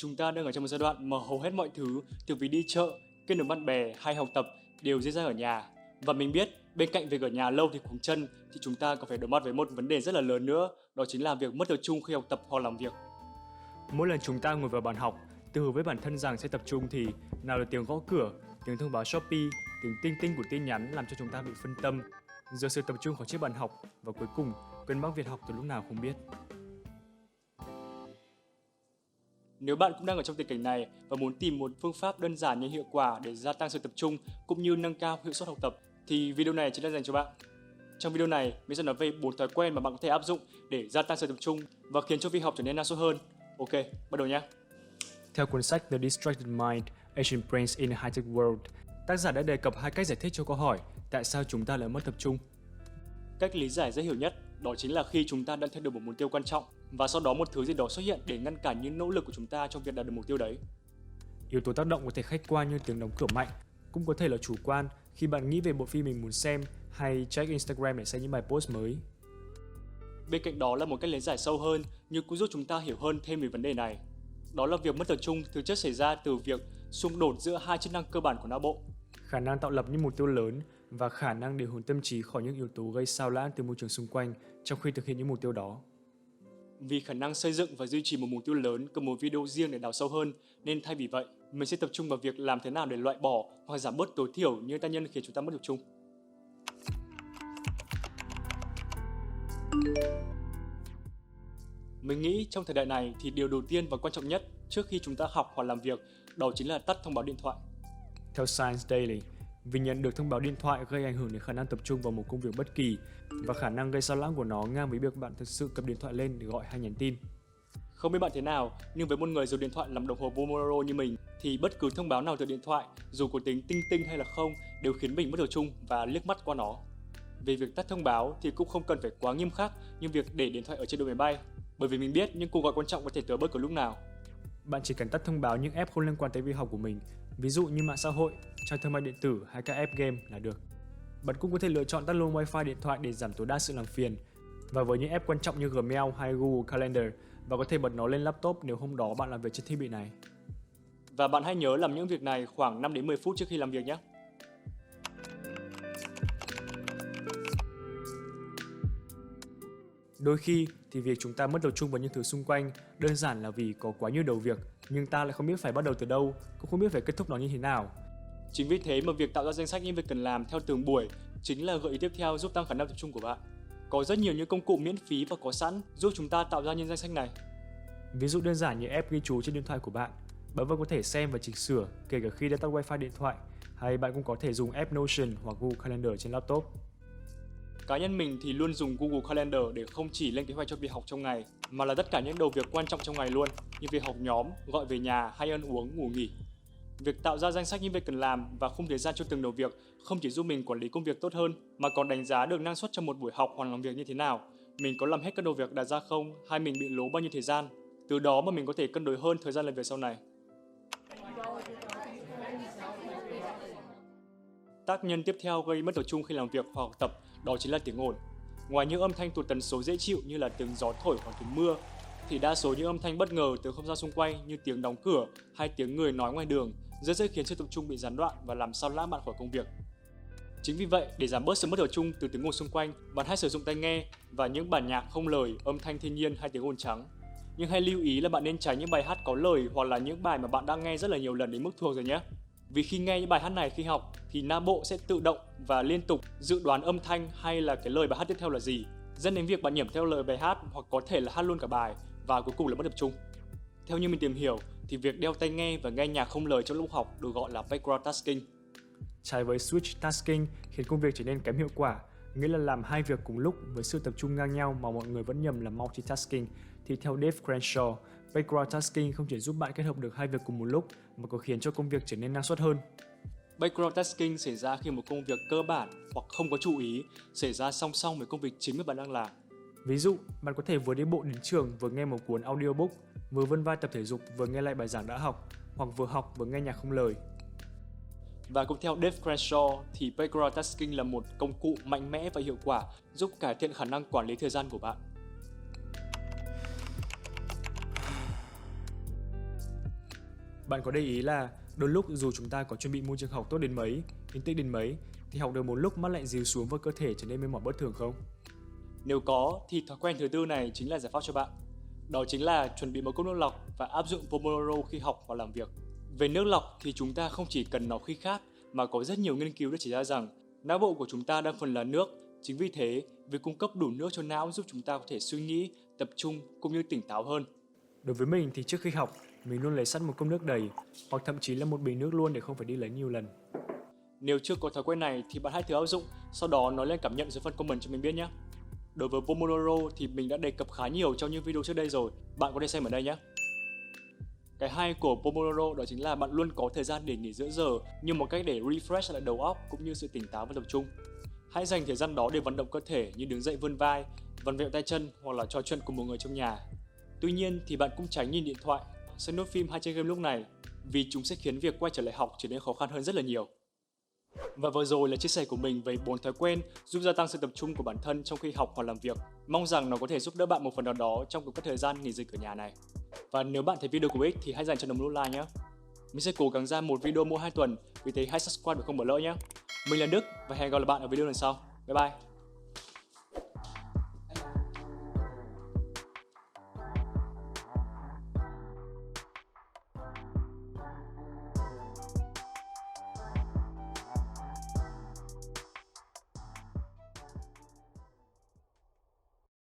Chúng ta đang ở trong một giai đoạn mà hầu hết mọi thứ, từ việc đi chợ, kết nối bạn bè hay học tập đều diễn ra ở nhà. Và mình biết, bên cạnh việc ở nhà lâu thì cuống chân, thì chúng ta còn phải đối mặt với một vấn đề rất là lớn nữa, đó chính là việc mất tập trung khi học tập hoặc làm việc. Mỗi lần chúng ta ngồi vào bàn học, tự hứa với bản thân rằng sẽ tập trung thì nào là tiếng gõ cửa, tiếng thông báo Shopee, tiếng tinh tinh của tin nhắn làm cho chúng ta bị phân tâm, giờ sự tập trung khỏi chiếc bàn học và cuối cùng quên mất việc học từ lúc nào không biết. Nếu bạn cũng đang ở trong tình cảnh này và muốn tìm một phương pháp đơn giản nhưng hiệu quả để gia tăng sự tập trung cũng như nâng cao hiệu suất học tập thì video này chính là dành cho bạn. Trong video này, mình sẽ nói về 4 thói quen mà bạn có thể áp dụng để gia tăng sự tập trung và khiến cho việc học trở nên năng suất hơn. Ok, bắt đầu nhé. Theo cuốn sách The Distracted Mind, Ancient Brains in a High-Tech World, tác giả đã đề cập hai cách giải thích cho câu hỏi tại sao chúng ta lại mất tập trung. Cách lý giải dễ hiểu nhất đó chính là khi chúng ta đã theo được một mục tiêu quan trọng và sau đó một thứ gì đó xuất hiện để ngăn cản những nỗ lực của chúng ta trong việc đạt được mục tiêu đấy. Yếu tố tác động có thể khách quan như tiếng đóng cửa mạnh, cũng có thể là chủ quan khi bạn nghĩ về bộ phim mình muốn xem hay check Instagram để xem những bài post mới. Bên cạnh đó là một cách lý giải sâu hơn nhưng cũng giúp chúng ta hiểu hơn thêm về vấn đề này. Đó là việc mất tập trung thực chất xảy ra từ việc xung đột giữa hai chức năng cơ bản của não bộ. Khả năng tạo lập những mục tiêu lớn và khả năng điều hướng tâm trí khỏi những yếu tố gây xao lãng từ môi trường xung quanh trong khi thực hiện những mục tiêu đó. Vì khả năng xây dựng và duy trì một mục tiêu lớn cần một video riêng để đào sâu hơn, nên thay vì vậy, mình sẽ tập trung vào việc làm thế nào để loại bỏ hoặc giảm bớt tối thiểu những tác nhân khiến chúng ta mất tập trung. Mình nghĩ trong thời đại này thì điều đầu tiên và quan trọng nhất trước khi chúng ta học hoặc làm việc đó chính là tắt thông báo điện thoại. Theo Science Daily, vì nhận được thông báo điện thoại gây ảnh hưởng đến khả năng tập trung vào một công việc bất kỳ và khả năng gây xao lãng của nó ngang với việc bạn thực sự cầm điện thoại lên để gọi hay nhắn tin. Không biết bạn thế nào, nhưng với một người dùng điện thoại làm đồng hồ Pomodoro như mình thì bất cứ thông báo nào từ điện thoại, dù có tính tinh tinh hay là không, đều khiến mình mất tập trung và liếc mắt qua nó. Về việc tắt thông báo thì cũng không cần phải quá nghiêm khắc như việc để điện thoại ở chế độ máy bay, bởi vì mình biết những cuộc gọi quan trọng có thể tới bất cứ lúc nào. Bạn chỉ cần tắt thông báo những app không liên quan tới việc học của mình, ví dụ như mạng xã hội, trang thương mại điện tử hay các app game là được. Bạn cũng có thể lựa chọn tắt luôn wifi điện thoại để giảm tối đa sự làm phiền. Và với những app quan trọng như Gmail hay Google Calendar, bạn có thể bật nó lên laptop nếu hôm đó bạn làm việc trên thiết bị này. Và bạn hãy nhớ làm những việc này khoảng 5 đến 10 phút trước khi làm việc nhé. Đôi khi thì việc chúng ta mất tập trung vào những thứ xung quanh đơn giản là vì có quá nhiều đầu việc, nhưng ta lại không biết phải bắt đầu từ đâu, cũng không biết phải kết thúc nó như thế nào. Chính vì thế mà việc tạo ra danh sách những việc cần làm theo từng buổi chính là gợi ý tiếp theo giúp tăng khả năng tập trung của bạn. Có rất nhiều những công cụ miễn phí và có sẵn giúp chúng ta tạo ra những danh sách này. Ví dụ đơn giản như app ghi chú trên điện thoại của bạn vẫn có thể xem và chỉnh sửa kể cả khi đã tắt wifi điện thoại, hay bạn cũng có thể dùng app Notion hoặc Google Calendar trên laptop. Cá nhân mình thì luôn dùng Google Calendar để không chỉ lên kế hoạch cho việc học trong ngày, mà là tất cả những đầu việc quan trọng trong ngày luôn, như việc học nhóm, gọi về nhà hay ăn uống, ngủ nghỉ. Việc tạo ra danh sách những việc cần làm và khung thời gian cho từng đầu việc không chỉ giúp mình quản lý công việc tốt hơn, mà còn đánh giá được năng suất trong một buổi học hoặc làm việc như thế nào. Mình có làm hết các đầu việc đặt ra không, hay mình bị lố bao nhiêu thời gian. Từ đó mà mình có thể cân đối hơn thời gian làm việc sau này. Tác nhân tiếp theo gây mất tập trung khi làm việc hoặc học tập đó chính là tiếng ồn. Ngoài những âm thanh tụt tần số dễ chịu như là tiếng gió thổi hoặc tiếng mưa, thì đa số những âm thanh bất ngờ từ không gian xung quanh như tiếng đóng cửa hay tiếng người nói ngoài đường rất dễ khiến sự tập trung bị gián đoạn và làm sao lãng bạn khỏi công việc. Chính vì vậy, để giảm bớt sự mất tập trung từ tiếng ồn xung quanh, bạn hãy sử dụng tai nghe và những bản nhạc không lời, âm thanh thiên nhiên hay tiếng ồn trắng. Nhưng hãy lưu ý là bạn nên tránh những bài hát có lời hoặc là những bài mà bạn đã nghe rất là nhiều lần đến mức thuộc rồi nhé. Vì khi nghe những bài hát này khi học thì não bộ sẽ tự động và liên tục dự đoán âm thanh hay là cái lời bài hát tiếp theo là gì, dẫn đến việc bạn nhẩm theo lời bài hát hoặc có thể là hát luôn cả bài và cuối cùng là mất tập trung. Theo như mình tìm hiểu thì việc đeo tai nghe và nghe nhạc không lời trong lúc học được gọi là background tasking. Trái với switch tasking khiến công việc trở nên kém hiệu quả, nghĩa là làm hai việc cùng lúc với sự tập trung ngang nhau mà mọi người vẫn nhầm là multitasking, thì theo Dave Crenshaw, background tasking không chỉ giúp bạn kết hợp được hai việc cùng một lúc mà còn khiến cho công việc trở nên năng suất hơn. Background tasking xảy ra khi một công việc cơ bản hoặc không có chú ý xảy ra song song với công việc chính mà bạn đang làm. Ví dụ, bạn có thể vừa đi bộ đến trường vừa nghe một cuốn audiobook, vừa vươn vai tập thể dục vừa nghe lại bài giảng đã học, hoặc vừa học vừa nghe nhạc không lời. Và cũng theo Dave Crenshaw thì background tasking là một công cụ mạnh mẽ và hiệu quả giúp cải thiện khả năng quản lý thời gian của bạn. Bạn có để ý là đôi lúc dù chúng ta có chuẩn bị môi trường học tốt đến mấy, thành tích đến mấy, thì học được một lúc mắt lại dịu xuống và cơ thể trở nên mệt mỏi bất thường không? Nếu có thì thói quen thứ tư này chính là giải pháp cho bạn. Đó chính là chuẩn bị một cốc nước lọc và áp dụng Pomodoro khi học và làm việc. Về nước lọc thì chúng ta không chỉ cần nó khi khát mà có rất nhiều nghiên cứu đã chỉ ra rằng não bộ của chúng ta đa phần là nước. Chính vì thế, việc cung cấp đủ nước cho não giúp chúng ta có thể suy nghĩ, tập trung cũng như tỉnh táo hơn. Đối với mình thì trước khi học, mình luôn lấy sẵn một cốc nước đầy, hoặc thậm chí là một bình nước luôn để không phải đi lấy nhiều lần. Nếu chưa có thói quen này thì bạn hãy thử áp dụng, sau đó nói lên cảm nhận dưới phần comment cho mình biết nhé. Đối với Pomodoro thì mình đã đề cập khá nhiều trong những video trước đây rồi, bạn có thể xem ở đây nhé. Cái hay của Pomodoro đó chính là bạn luôn có thời gian để nghỉ giữa giờ như một cách để refresh lại đầu óc cũng như sự tỉnh táo và tập trung. Hãy dành thời gian đó để vận động cơ thể như đứng dậy vươn vai, vặn vẹo tay chân hoặc là trò chuyện cùng một người trong nhà. Tuy nhiên thì bạn cũng tránh nhìn điện thoại, xem nốt phim hay chơi game lúc này vì chúng sẽ khiến việc quay trở lại học trở nên khó khăn hơn rất là nhiều. Và vừa rồi là chia sẻ của mình về 4 thói quen giúp gia tăng sự tập trung của bản thân trong khi học hoặc làm việc. Mong rằng nó có thể giúp đỡ bạn một phần nào đó trong cuộc thời gian nghỉ dịch ở nhà này. Và nếu bạn thấy video của ích thì hãy dành cho nó một nút like nhé. Mình sẽ cố gắng ra một video mỗi 2 tuần, vì thế hãy subscribe để không bỏ lỡ nhé. Mình là Đức và hẹn gặp lại bạn ở video lần sau. Bye bye.